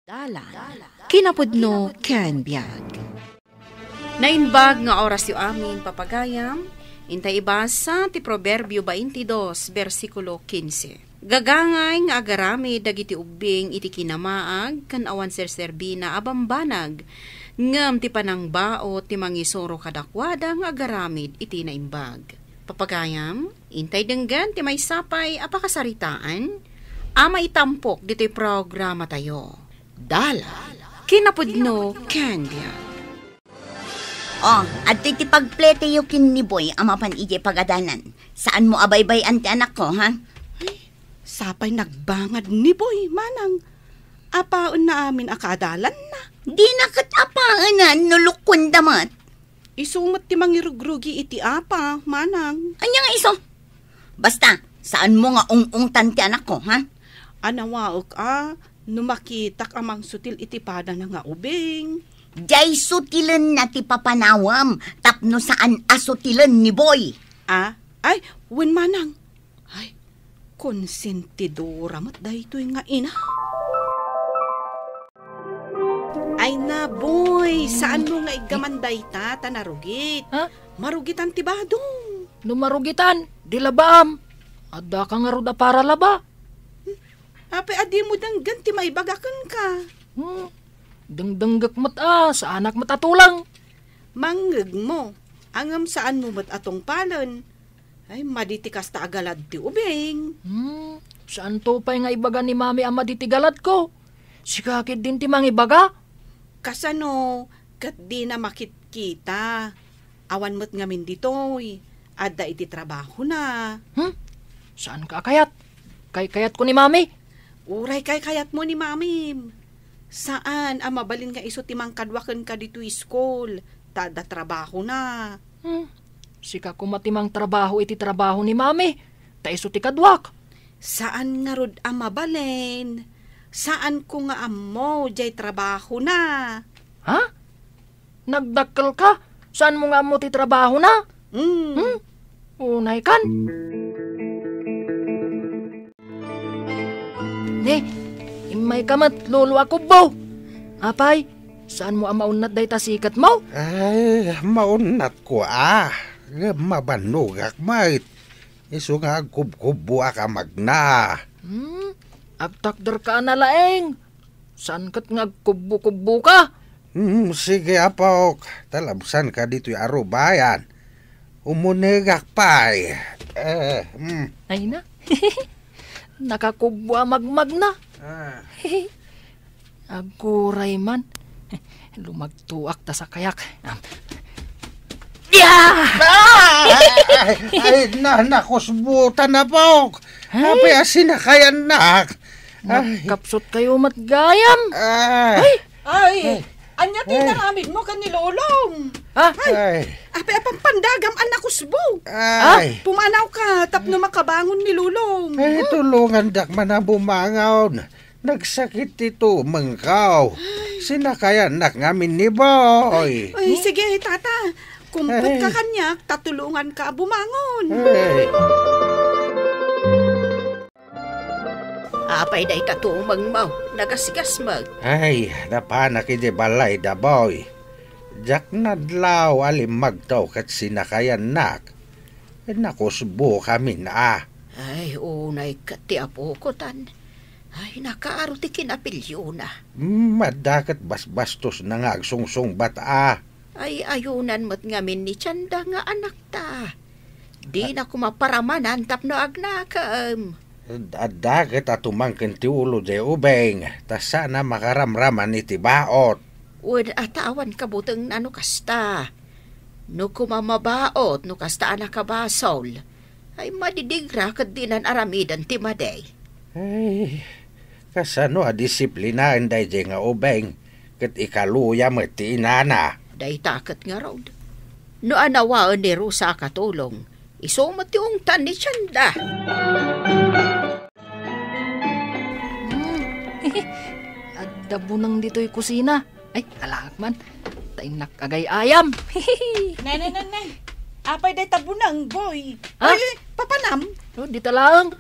Dalan, kinapudno ken biag. Nainbag nga oras yu aming papagayam, intay ibasa ti Proverbio 22, versikulo 15. Gagangay nga agarami dagiti ubing iti kinamaag, kan awan serserbina abambanag, ngam ti panangbao ti mangisuro kadakwada nga agaramid iti naimbag. Papagayam, intay denggan ti may sapay apakasaritaan, ama itampok dito'y programa tayo. Dalan, kinapudno Candia. At iti pagplete yung kiniboy ang mapan ije pagadanan. Saan mo abaybay ante anak ko, ha? Ay, sapay nagbangad ni boy, manang. Apaon na amin akadalan na. Di nakatapaan nulukon damat. Isumat ti mangirugrugi iti apa, manang. Anya nga iso? Basta, saan mo nga ung tante anak ko, ha? Anawaok numakitak amang sutil iti pada na nga ubing. Jay sutilan na ti papanawam, tapno saan asutilan ni boy. Ay, wen manang. Ay, konsentidora mat daytoy nga ina. Ay na boy, saan mo nga igamanday ta tanarugit? Ha? Marugitan ti badong. Numarugitan, di labaam. Adda ka nga ruda para laba. Ape, adi mo dang ganti maibagakan ka. Dengdenggak mat sa anak matatulang. Manggag mo, angam saan mo mat atong palon. Ay, maditikas ta agalad ti ubing. Saan to pa'y nga ibaga ni mami ang maditigalad ko? Sikakit din ti mang ibaga? Kasano, kat di na makitkita. Awan mo't ngamin ditoy. Adda iti trabaho na. Saan ka kayat? Kayat ko ni mami? Uray kayat mo ni mami. Saan ang mabalin nga iso timang kadwakan ka dito school? Tada trabaho na. Sika ko matimang trabaho iti trabaho ni mami. Ta iso ti kadwak. Saan nga rod ang mabalin? Saan ko nga amo jay trabaho na? Ha? Nagdakkel ka? Saan mo nga amo ti trabaho na? Unay kan? Imay kamat, lolo ako bo. Apay, saan mo ang maunat day tasikat mo? Ay, maunat ko mabanugak mait. Iso nga kubkubo ka magna. Agtakder ka na laeng. Saan kat nga kubo-kubo ka? Sige apok, talabsan ka dito'y arubayan. Umunegak pa'y. Ay na. Nakakubwa magmag na. Aguray man. Lumagtuak ta sa kayak. Ay, nakusbutan na po. Habi asin na kayan nak. Nakapsot kayo matgayam. Ay, anya tinaramid mo kan ni Lolong. Ay, apang pandagam anak kusbo. Ay. Pumanaw ka, tapno makabangon ni Lolong. Ay, tulungan dak man ang bumangaw. Nagsakit ito, mangkaw. Sinakayan nak ngamin ni boy. Ay, sige, tata. Kumput ka kanyak, tatulungan ka bumangon. Apay day tatumang mo, nagasigas mag. Ay, napanak iti balay da boy. Jak nadlaw alimag daw kat sinakayan nak. Nakusbo kami na. Ay, unay kati apukotan. Ay, nakaaro ti kinapilyo na. Madakat basbastos na nga agsungsung bata. Ay, ayunan mo't ngamin ni Chanda nga anak ta. Di na kumaparamanan tapno agnakam. Dagat at umangkin ti ulo de ubeng. Ta sana makaramraman iti baot. Uwad atawan kabutang ano kasta. No kumamabaot no kasta anak kabasol. Ay madidigra kat dinan aramidan ti maday. Ay, kasano disiplinahan day di nga ubeng. Kat ikaluya mo ti inana. Day takat nga raw. No anawaan ni Rusa katulong. Isumat yung tan ni Chanda. Adabunang dito'y kusina. Ay, alak man. Tayo nakagay ayam. Nay. Apay day tabunang, boy. Ha? Ay, papanam. Di talang.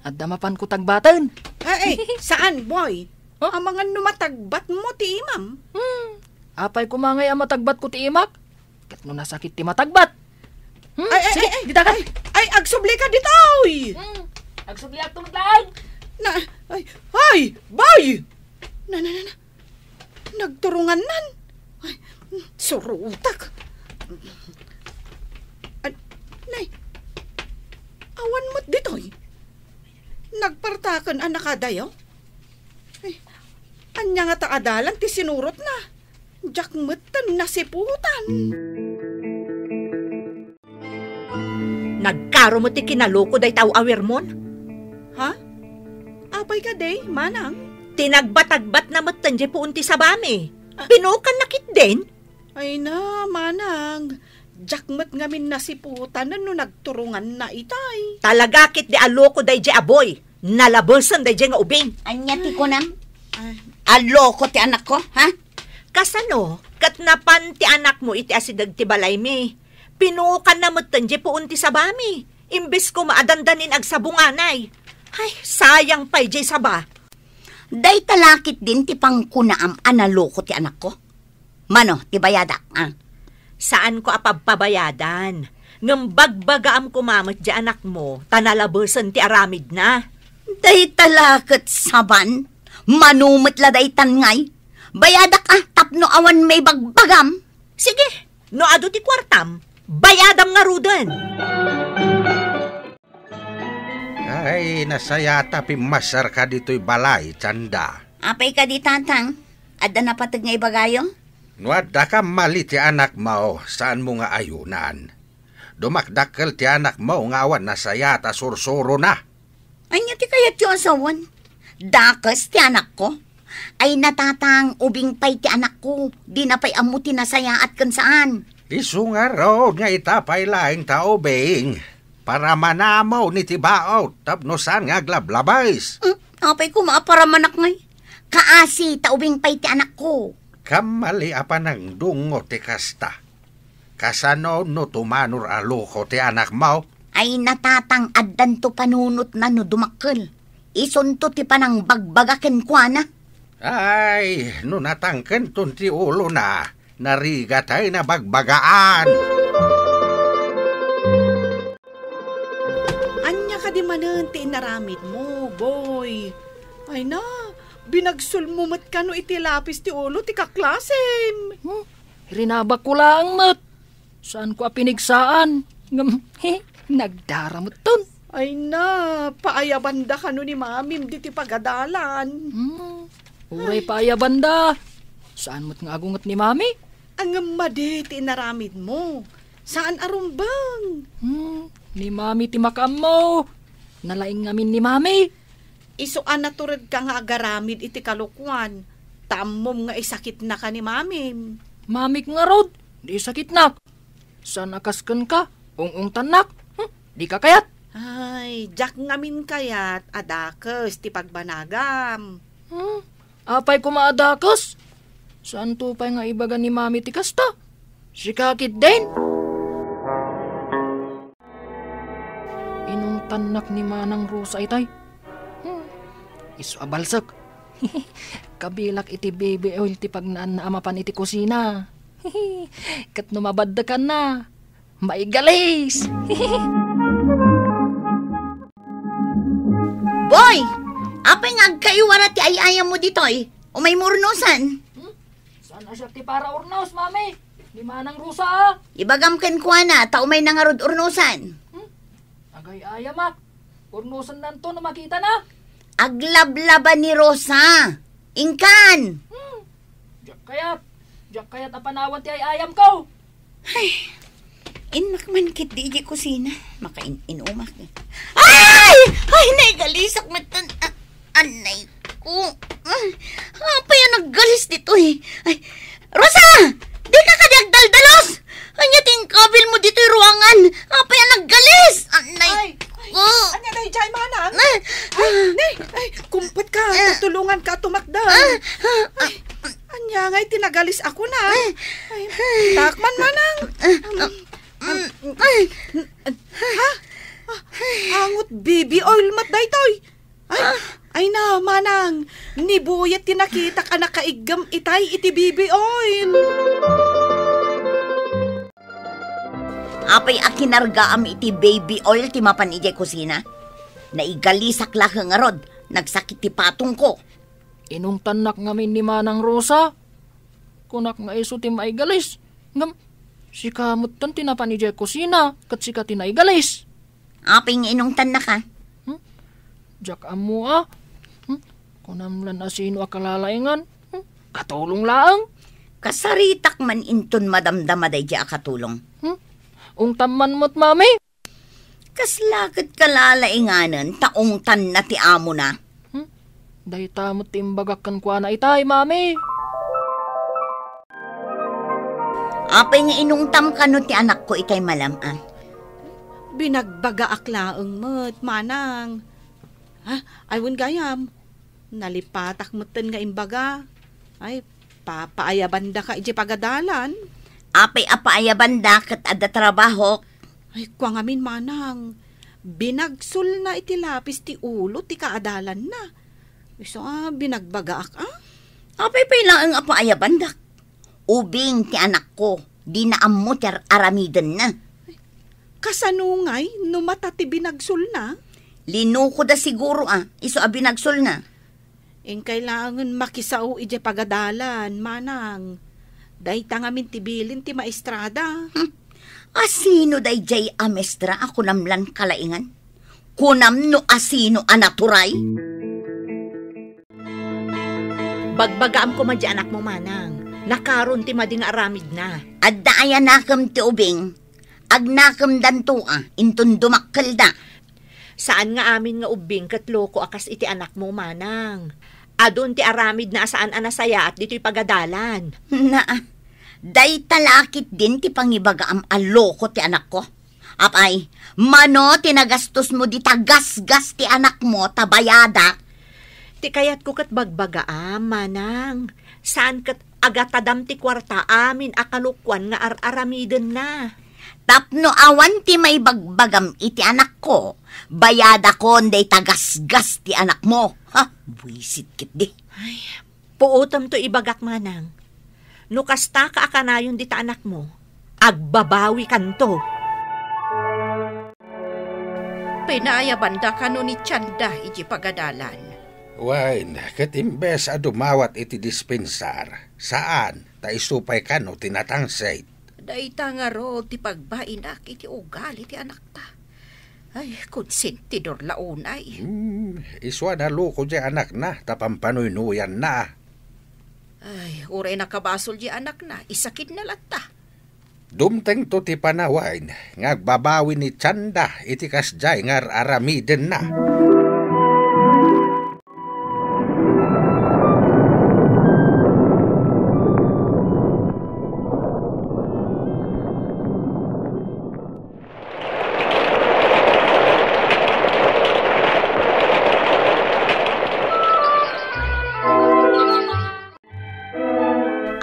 Adamapan ko tagbatan. Ay, saan, boy? Huh? Ang mga numatagbat mo ti imam. Apay kumangay ang matagbat ko ti imak. Kat no nasakit ti matagbat. Sige, dita ka. Ay, agsubli ka ditoy. Agsubli ak tumaglaan. Ay, bay! Na. Nagturungan nan. Ay, surutak. Nay, awan mo't ditoy. Nagpartakan ang nakadayaw. Ay, anya nga taadalan ti sinurot na. Diyak metan nasiputan. Nagkaro mo ti kinaloko day tao awirmon? Ha? Apay ka day, manang? Tinagbatagbat na matanje po unti sa bami. Pinukan nakit din? Ay na, manang. Jakmet ngamin nasiputan na no nagturungan na itay. Talaga kit di aloko day je aboy. Nalabosan day je nga ubing. Anya ti ko nam? Ay, Aloko ti anak ko, ha? Kasano, kat napan ti anak mo iti asidag ti balay mi. Pinukan na matanje po unti sa bami. Imbes ko maadandanin ag sabunganay. Ay, sayang pa'y jay saba. Day talakit din ti pangkunaam analoko ti anak ko. Mano, ti bayadak, ah? Saan ko apagpabayadan? Ngam bagbagaam kumamot di anak mo, tanalabusan ti aramid na. Day talakit saban, manumit la day tangay. Bayadak tapno awan may bagbagam. Sige, no ado ti kwartam, bayadam nga ruden. Ay, nasayata pimasar ka dito'y balay, tsanda. Apay ka di tatang, adda na patag nga ibagayo? Nuadda ka mali ti anak mo, saan mo nga ayunan. Dumakdakkel ti anak mo nga awan nasayata sursuro na. Anya ti kayat yung asawan? Dakas ti anak ko? Ay natatang ubing pay ti anak ko, di na pay amuti nasayaat kan saan. Isu nga raw nga itapay laing tao bing. Para manamaw ni tibaot, tapno saan nga glablabays. Apay ko maapara manak ngay. Kaasi taubing pay ti anak ko. Kamali apa ng dungo ti kasta. Kasano no tumanor aluko ti anak mo? Ay natatang addan to panunot na no dumakkel. Isunto ti panang bagbagaken kwa na. Ay, no natangken ton ti ulo na. Narigatay na bagbagaan. anya ka di manan ti inaramid mo, boy. Ay na, binagsulmumat ka no iti lapis ti ulo ti kaklasem. Rinabak ko lang, mat. Saan ko apinigsaan? Nagdaramot ton. Ay na, paayabanda ka no ni mamim di ti pagadalan. Uray pa ayabanda. Saan mo't nga agungot ni mami? Ang madi ti inaramid mo. Saan arumbang? Ni mami ti makam mo. Nalaing ngamin ni mami. Isuan na turad ka nga agaramid iti kalukwan. Tamom nga isakit na ka ni mamim. Mamik nga rod. Di sakit nak. Saan akaskan ka? Ung tanak. Di ka kayat. Ay, jak ngamin kayat adakes ti pagbanagam. Apay kumaadakas. Saan tupay nga ibaga ni mami ti kasta? Si kakit din. Inong tanak ni Manang Rosa itay. Isu abalsak. Kabilak iti baby oil ti pagnaan na amapan iti kusina. Kat numabadda ka na. Maigalis. Boy! Apay nga agkaiwara ti ayayam mo ditoy. O may murnusan. Saan na siya ti para urnos, mami? Ni Manang Rosa. Ibagam ken kwa na, tao may nangarod urnusan. Agay ayamak. Urnusan nanto na makita na. Aglablaba ni Rosa. Ingkan! Diyak kayat apanawan ti ayam ko. Inak man kit di iji kusina. Makain-inumak. Ay! Ay, naigalisak matan. Anay ko. Apa yan naggalis dito eh. Ay, Rosa! Di ka kadagdaldalos! Anya ting kabil mo dito yung ruangan. Apa yan naggalis? Anay ko. Anya day jay manang? Ay, kumpet ka. Tutulungan ka tumakda. Ay, anya nga'y tinagalis ako na. Ay, takman manang. Ha? Angot baby oil mat daytoy. Ay, Ay na, manang, nibuyat tinakita ka nakaigam itay iti baby oil. Apay akinarga am iti baby oil ti mapan ijay kusina. Naigalisak lah nga rod, nagsakit ti patong ko. Inong tanak ngamin ni Manang Rosa. Kunak nga iso ti maigalis. Ngam, si kamot tan tinapan ijay kusina, kat sika tinaigalis. Apay nga inong tan na ka. Jak amo kunamlan asino akalalaingan. Katulong laang. Kasaritak man inton madamdama day di akatulong. Ungtaman mo't mami. Kaslakit kalalainganan, taong tan na ti amo na. Dahi tamot timbagakan kwa na itay, mami. Apay nga inungtam ka no ti anak ko itay malaman. Binagbaga aklaang mo't, manang. Ha? Aywan gayam. Nalipatak mo't nga imbaga. Ay, papaayabanda ka iti pagadalan. Apay apaayabanda kat ada trabaho. Ay, kwa ngamin manang. Binagsul na iti lapis ti ulo ti kaadalan na. So, binagbaga ak, Apay pailang ang apaayabanda. Ubing ti anak ko, di na amo ti aramiden na. Kasanungay, no mata ti binagsul na. Linuko da siguro iso binagsul na. Ing kailangan makisao iti pagadalan, manang. Dahi tangamin tibilin ti maestrada. Asino day jay amestra ako namlan kalaingan? Kunam no asino anaturay? Bagbagaam ko madya anak mo, Manang. Nakaron ti mading aramid na. Adda aya nakam ti ubing. Agnakam danto intun dumakkel da. Saan nga amin nga ubing kat loko akas iti anak mo, Manang. Adon ti aramid na saan anasaya at dito'y pagadalan. Na, day talakit din ti pangibagaam aloko ti anak ko. Apay, mano tinagastos mo di tagas-gas ti anak mo tabayada. Ti kayat ko kat bagbagaam, Manang. Saan kat agatadam ti kwarta amin akalukwan nga aramiden na. Tapno awan ti may bagbagam iti anak ko, bayada ko day tagas-gas ti anak mo. Ha, buisit kit di. Ay, puutom to ibagak, Manang. No kasta ka akanayon di ta anak mo, agbabawi kanto. Pinaayabanda ka no ni Tiyanda iti pagadalan. Wain, kat imbes dumawat iti dispensar, saan ta isupay ka no tinatangsay. Daita nga ro, ti pagbainak, iti ugali, ti anak ta. Ay, konsentidor launay. Iswa na loko di anak na, tapampanuinuyan na. Ay, uray nakabasol di anak na, isakit na lata. Dumteng to ti panawain, ngagbabawi ni Tiyanda, iti kasjay ngar aramiden na.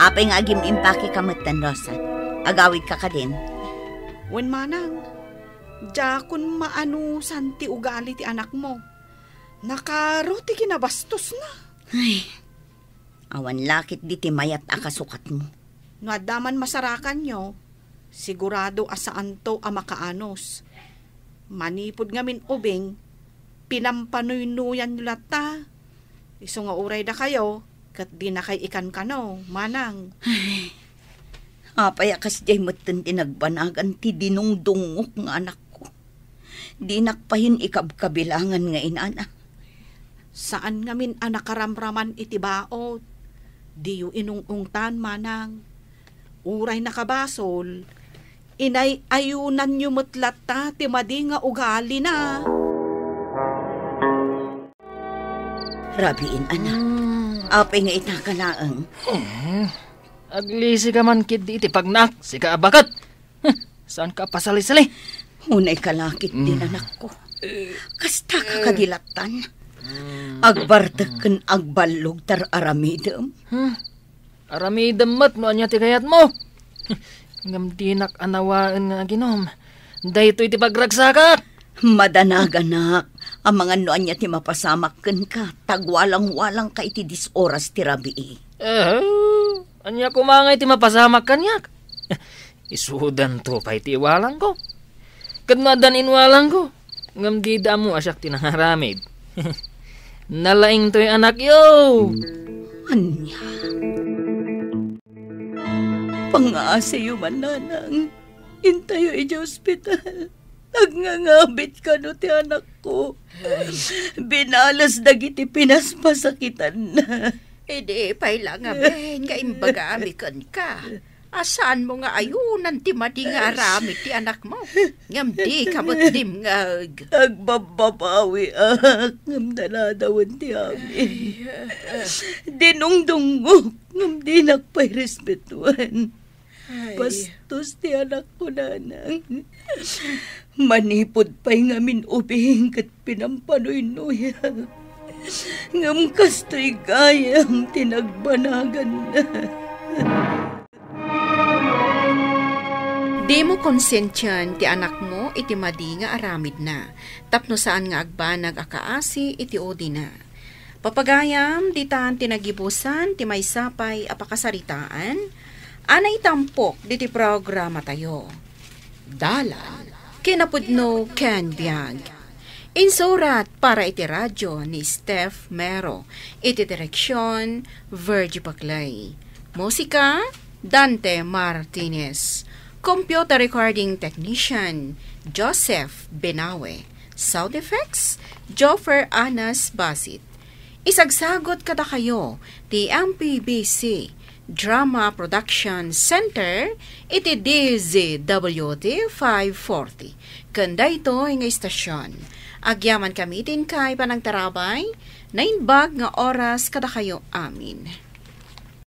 Apay nga agim impake kamutan, Rosa. Agawid ka din. Wen manang, diya kun maano santi ugali ti anak mo. Nakaro ti kinabastos na. Ay, awan lakit di ti mayat akasukat mo. No adaman masarakan nyo, sigurado asaan to amakaanos. Manipod ngamin ubing, pinampanuinuyan nyo lata. Iso nga uray da kayo, kat di na kay ikan kano, manang. Ay, apay akas jay matan tinagbanagan ti dinungdungok nga anak ko. Di nakpahin ikabkabilangan nga inana. Saan ngamin anakaramraman iti baot? Di yu inungungtan, manang. Uray nakabasol, inay ayunan nyo mutlata ti madi nga ugali na. Rabiin, anak. Apay nga itakalaang. Aglisi ka man kid di iti pagnak, sika abakat. Saan ka pasali-sali? Unay kalakit din anak ko. Kasta ka kadilatan. Agbartaken agbalog tar aramidem. Aramidem mat no anya ti kayat mo. Ngam dinak anawaan nga ginom. Dahito iti pagragsakak. Madanaganak, Ang mga noan niya ti mapasamak ken ka, tagwalang-walang ka iti 10 oras ti rabii. Anya kumangay ti mapasamak kanyak. Isudan to pa iti iwalang ko. Kadmadan inwalang ko. Ngam di damo asyak tinangaramid. Nalaing to'y anak yo. Anya? Pangasayo man nanang. Intayo iti ospital. Nagngangabit ka no ti anak ko. Binalas dagiti pinaspasakitan na. Di paila nga ben, nga imbaga amikan ka. Asaan mo nga ayunan ti madi nga aramid ti anak mo? Ngam di kamot dimngag. Agbababawi ngam daladawan ti amin. Dinungdungok ngam di nakpay respetuan. Bastos ti anak ko nanang. Manipod pa'y ngamin ubing kat pinampanoy-noya. Ngam kasto'y gayang tinagbanagan na. Di mo konsensyan ti anak mo iti madi nga aramid na. Tapno saan nga agbanag akaasi iti odi na. Papagayam, ditan tinagibusan ti may sapay apakasaritaan. Anay tampok diti programa tayo. Dalan, kinapudno Ken Biag. Insurat para iti radyo ni Steph Mero. Iti direksyon, Virgie Paclay. Musika, Dante Martinez. Computer recording technician, Joseph Benawe. Sound effects, Joffer Anas Basit. Isagsagot kada kayo, ti MPBC Drama Production Center, iti DZWD 540. Kanda ito nga istasyon. Agyaman kami din kay panagtarabay, 9 bag nga oras kada kayo amin.